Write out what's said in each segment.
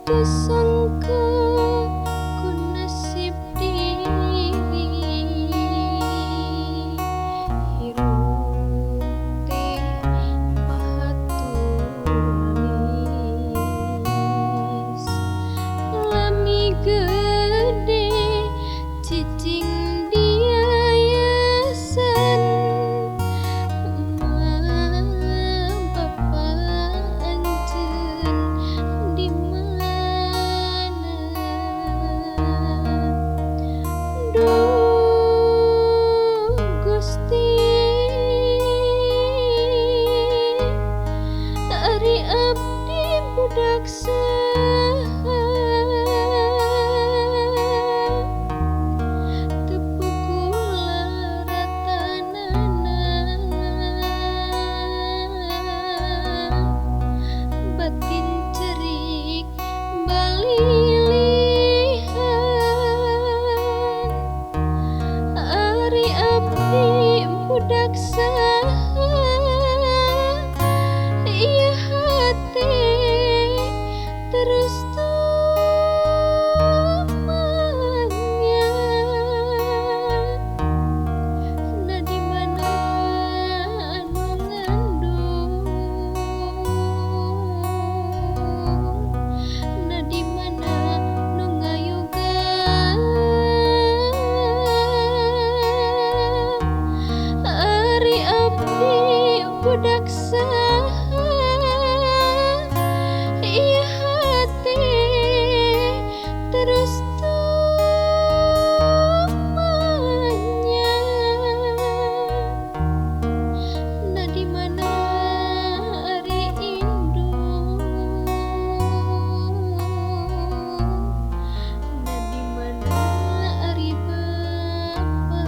Tersangka ku nasib diri hirup teh batulis lami gede cicing dia yasan Bapak anjeun di mana Duh Gusti ari abdi budak saha tepukul ratanana batin cerik balilihan ari abdi budak saha ieu hate terus tumanya na di mana anu ngandung na di mana nu ngayugan ari abdi budak saha ieu hate terus tumanya na di mana ari indung na di mana ari bapa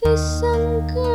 tersangka